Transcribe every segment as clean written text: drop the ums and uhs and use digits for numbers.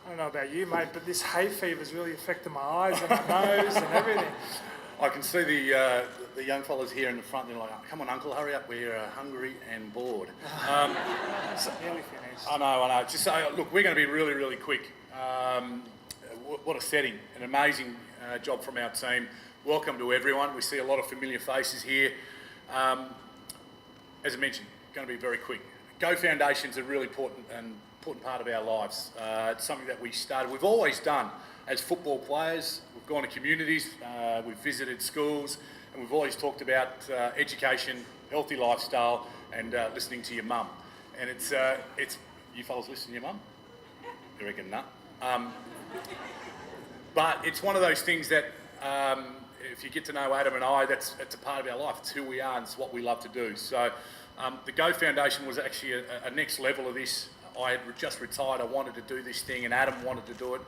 I don't know about you, mate, but this hay fever's really affecting my eyes and my nose and everything. I can see the young fellas here in the front. They're like, "Come on, Uncle, hurry up! We're hungry and bored." Nearly finished. I know. Just say, look, we're going to be really, really quick. What a setting! An amazing job from our team. Welcome to everyone. We see a lot of familiar faces here. As I mentioned, going to be very quick. Go Foundation's a really important part of our lives. It's something that we started. We've always done as football players. We've gone to communities. We've visited schools, and we've always talked about education, healthy lifestyle, and listening to your mum. And it's you fellas listen to your mum? You reckon nah? But it's one of those things that if you get to know Adam and I, it's a part of our life. It's who we are and it's what we love to do. So the Go Foundation was actually a next level of this. I had just retired. I wanted to do this thing, and Adam wanted to do it.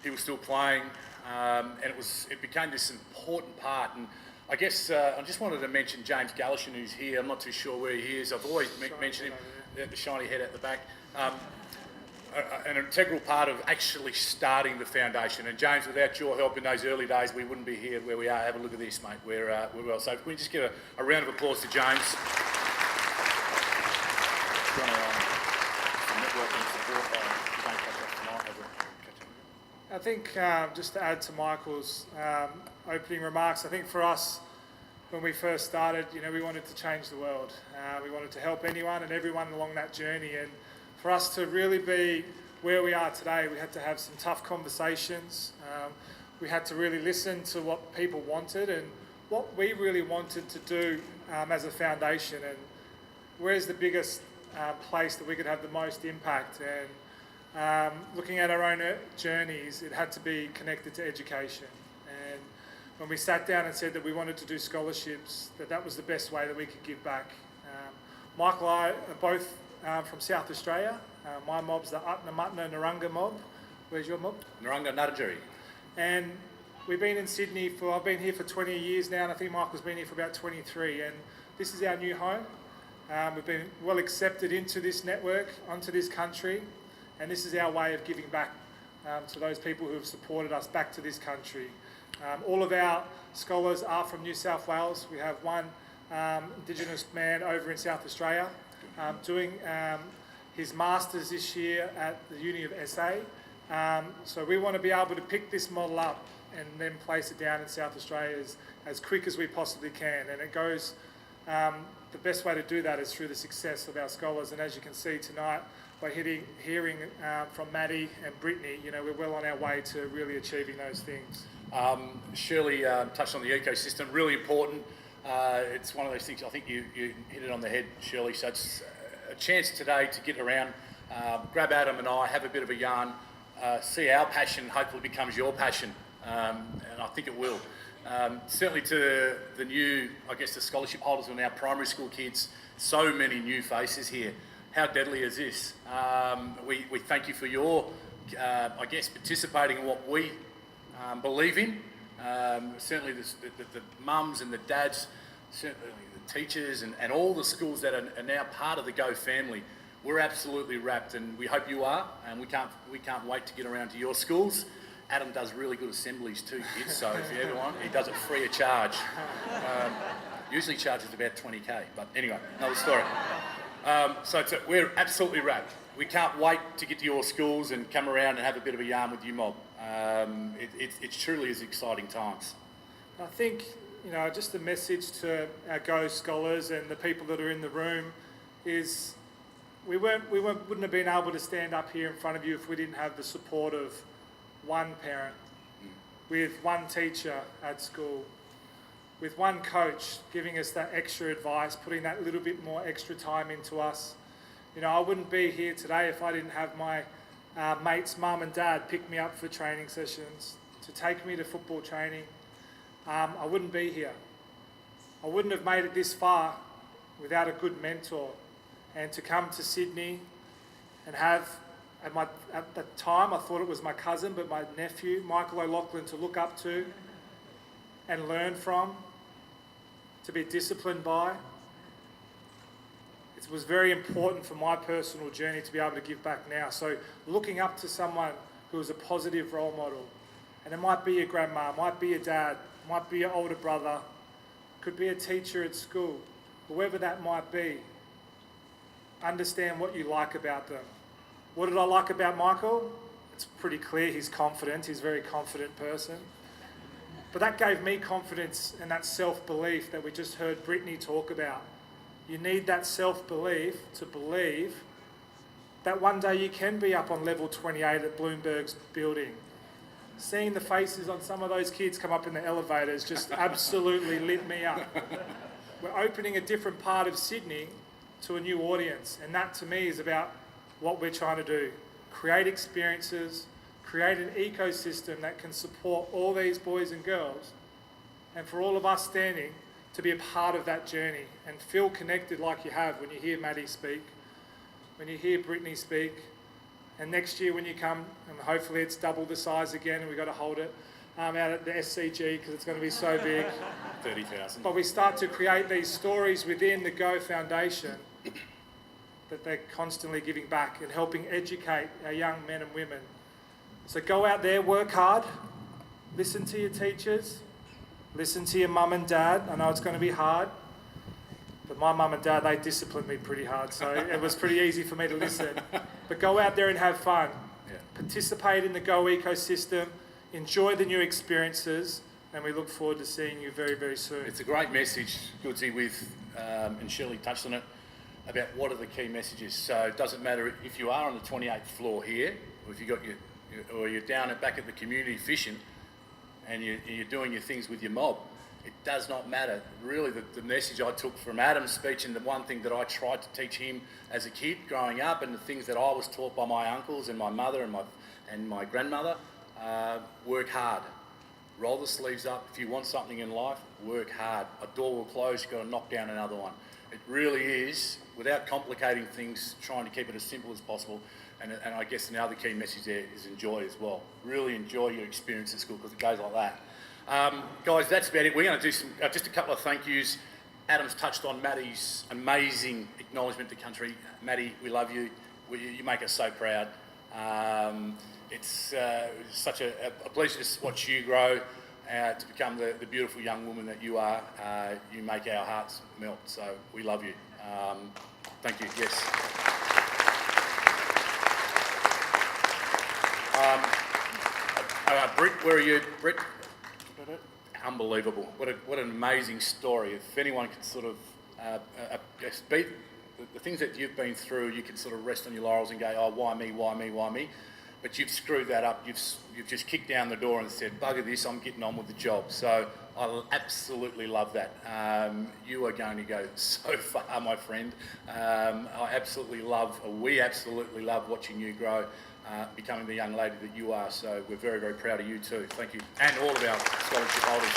He was still playing, and it became this important part. And I guess I just wanted to mention James Gallishan, who's here. I'm not too sure where he is. I've always mentioned him, the shiny head at the back. An integral part of actually starting the foundation. And James, without your help in those early days, we wouldn't be here where we are. Have a look at this, mate. We're well. So can we just give a round of applause to James? I think just to add to Michael's opening remarks, I think for us, when we first started, we wanted to change the world. We wanted to help anyone and everyone along that journey. And for us to really be where we are today, we had to have some tough conversations. We had to really listen to what people wanted and what we really wanted to do as a foundation, and where's the biggest place that we could have the most impact. And looking at our own journeys, it had to be connected to education. And when we sat down and said that we wanted to do scholarships, that was the best way that we could give back. Michael and I are both from South Australia. My mob's the Utna Narunga mob. Where's your mob? Narunga Nudgeri. And we've been in Sydney I've been here for 20 years now, and I think Michael's been here for about 23. And this is our new home. We've been well accepted into this network, onto this country. And this is our way of giving back to those people who have supported us back to this country. All of our scholars are from New South Wales. We have one Indigenous man over in South Australia doing his Masters this year at the Uni of SA. So we want to be able to pick this model up and then place it down in South Australia as quick as we possibly can. And it goes, the best way to do that is through the success of our scholars. And as you can see tonight, by hearing from Maddie and Brittany, we're well on our way to really achieving those things. Shirley touched on the ecosystem, really important. It's one of those things, I think you hit it on the head, Shirley. So it's a chance today to get around, grab Adam and I, have a bit of a yarn, see our passion hopefully becomes your passion, and I think it will. Certainly to the new, the scholarship holders and our primary school kids, so many new faces here. How deadly is this? We thank you for your, participating in what we believe in. Certainly the mums and the dads, certainly the teachers and all the schools that are now part of the Go family. We're absolutely wrapped, and we hope you are, and we can't wait to get around to your schools. Adam does really good assemblies too, kids, so if you ever want, he does it free of charge. Usually charges about 20k, but anyway, another story. So we're absolutely wrapped. We can't wait to get to your schools and come around and have a bit of a yarn with you mob. It truly is exciting times. I think, just a message to our Go scholars and the people that are in the room is we wouldn't have been able to stand up here in front of you if we didn't have the support of one parent, with one teacher at school, with one coach giving us that extra advice, putting that little bit more extra time into us. I wouldn't be here today if I didn't have my mates' mum and dad pick me up for training sessions, to take me to football training. I wouldn't be here. I wouldn't have made it this far without a good mentor. And to come to Sydney and have, at the time I thought it was my cousin, but my nephew, Michael O'Loughlin, to look up to and learn from, to be disciplined by. It was very important for my personal journey to be able to give back now. So looking up to someone who is a positive role model. And it might be your grandma, might be your dad, might be your older brother, could be a teacher at school, whoever that might be. Understand what you like about them. What did I like about Michael? It's pretty clear he's confident, he's a very confident person. But that gave me confidence and that self-belief that we just heard Brittany talk about. You need that self-belief to believe that one day you can be up on level 28 at Bloomberg's building. Seeing the faces on some of those kids come up in the elevators just absolutely lit me up. We're opening a different part of Sydney to a new audience, and that to me is about what we're trying to do. Create experiences, create an ecosystem that can support all these boys and girls, and for all of us standing to be a part of that journey and feel connected like you have when you hear Maddie speak, when you hear Brittany speak, and next year when you come, and hopefully it's double the size again and we've got to hold it out at the SCG because it's going to be so big. 30,000. But we start to create these stories within the Go Foundation that they're constantly giving back and helping educate our young men and women. So go out there, work hard, listen to your teachers, listen to your mum and dad. I know it's going to be hard, but my mum and dad, they disciplined me pretty hard, so it was pretty easy for me to listen. But go out there and have fun. Yeah. Participate in the Go ecosystem, enjoy the new experiences, and we look forward to seeing you very, very soon. It's a great message, Goodsy, and Shirley touched on it, about what are the key messages. So it doesn't matter if you are on the 28th floor here, or if you're down back at the community fishing, and you're doing your things with your mob. It does not matter. Really, the message I took from Adam's speech, and the one thing that I tried to teach him as a kid growing up, and the things that I was taught by my uncles and my mother and my grandmother, work hard. Roll the sleeves up. If you want something in life, work hard. A door will close, you've got to knock down another one. It really is, without complicating things, trying to keep it as simple as possible. And I guess the other key message there is enjoy as well. Really enjoy your experience at school, because it goes like that. Guys, that's about it. We're going to do just a couple of thank yous. Adam's touched on Maddie's amazing acknowledgement to country. Maddie, we love you. You make us so proud. It's such a pleasure to watch you grow to become the beautiful young woman that you are. You make our hearts melt, so we love you. Thank you, yes. Britt, where are you? Britt? Unbelievable. What an amazing story. If anyone can sort of beat the things that you've been through, you can sort of rest on your laurels and go, oh, why me, why me, why me? But you've screwed that up. You've just kicked down the door and said, bugger this, I'm getting on with the job. So I absolutely love that. You are going to go so far, my friend. We absolutely love watching you grow, becoming the young lady that you are. So we're very, very proud of you too. Thank you. And all of our scholarship holders.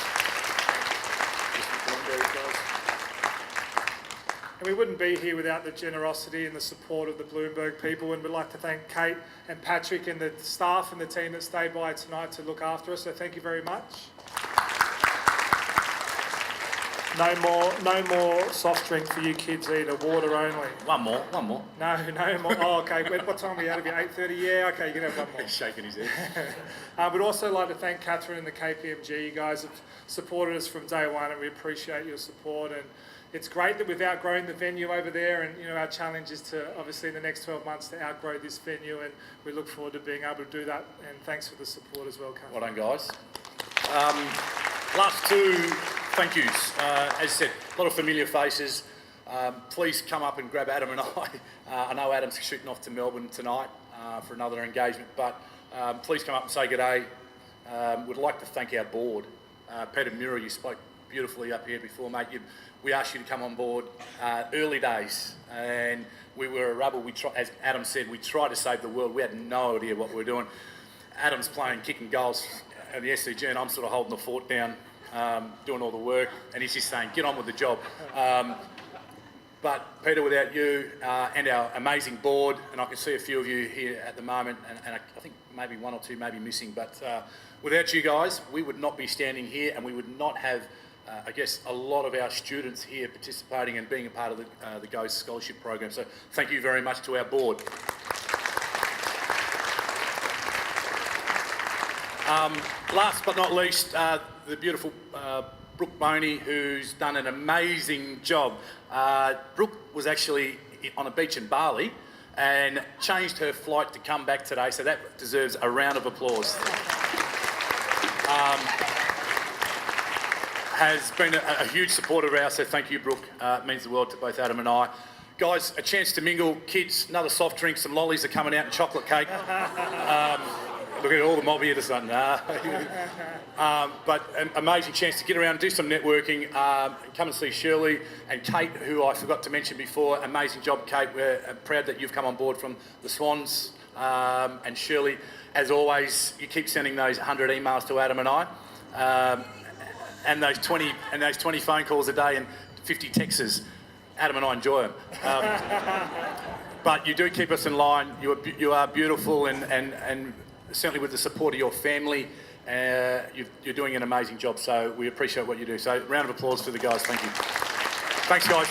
Mr. Bloomberg, guys. And we wouldn't be here without the generosity and the support of the Bloomberg people, and we'd like to thank Kate and Patrick and the staff and the team that stayed by tonight to look after us, so thank you very much. No more soft drink for you kids either, water only. One more. No more. Oh, okay, what time are we out of here? 8:30? Yeah, okay, you can have one more. He's shaking his head. We'd also like to thank Catherine and the KPMG. You guys have supported us from day one, and we appreciate your support. And it's great that we've outgrown the venue over there, and our challenge is to, obviously, in the next 12 months to outgrow this venue, and we look forward to being able to do that. And thanks for the support as well, Catherine. Well done, guys. Last two thank yous. As I said, a lot of familiar faces. Please come up and grab Adam and I. I know Adam's shooting off to Melbourne tonight for another engagement, but please come up and say good day. We'd like to thank our board. Peter Muir, you spoke beautifully up here before, mate. We asked you to come on board early days, and we were a rebel. As Adam said, we tried to save the world. We had no idea what we were doing. Adam's playing kicking goals at the SCG, and I'm sort of holding the fort down, doing all the work, and he's just saying, get on with the job. But Peter, without you and our amazing board, and I can see a few of you here at the moment, and I think maybe one or two may be missing, but without you guys, we would not be standing here, and we would not have, I guess, a lot of our students here participating and being a part of the GO Scholarship Program. So thank you very much to our board. Last but not least, the beautiful Brooke Boney, who's done an amazing job. Brooke was actually on a beach in Bali and changed her flight to come back today, so that deserves a round of applause. Has been a huge supporter of ours, so thank you, Brooke. It means the world to both Adam and I. Guys, a chance to mingle. Kids, another soft drink, some lollies are coming out and chocolate cake. Look at all the mob here this one. But an amazing chance to get around, do some networking, come and see Shirley and Kate, who I forgot to mention before. Amazing job, Kate. We're proud that you've come on board from the Swans. And Shirley, as always, you keep sending those 100 emails to Adam and I. And those 20 phone calls a day and 50 texts. Adam and I enjoy them. But you do keep us in line. You are beautiful, and certainly with the support of your family, you're doing an amazing job. So we appreciate what you do. So round of applause for the guys. Thank you. Thanks, guys.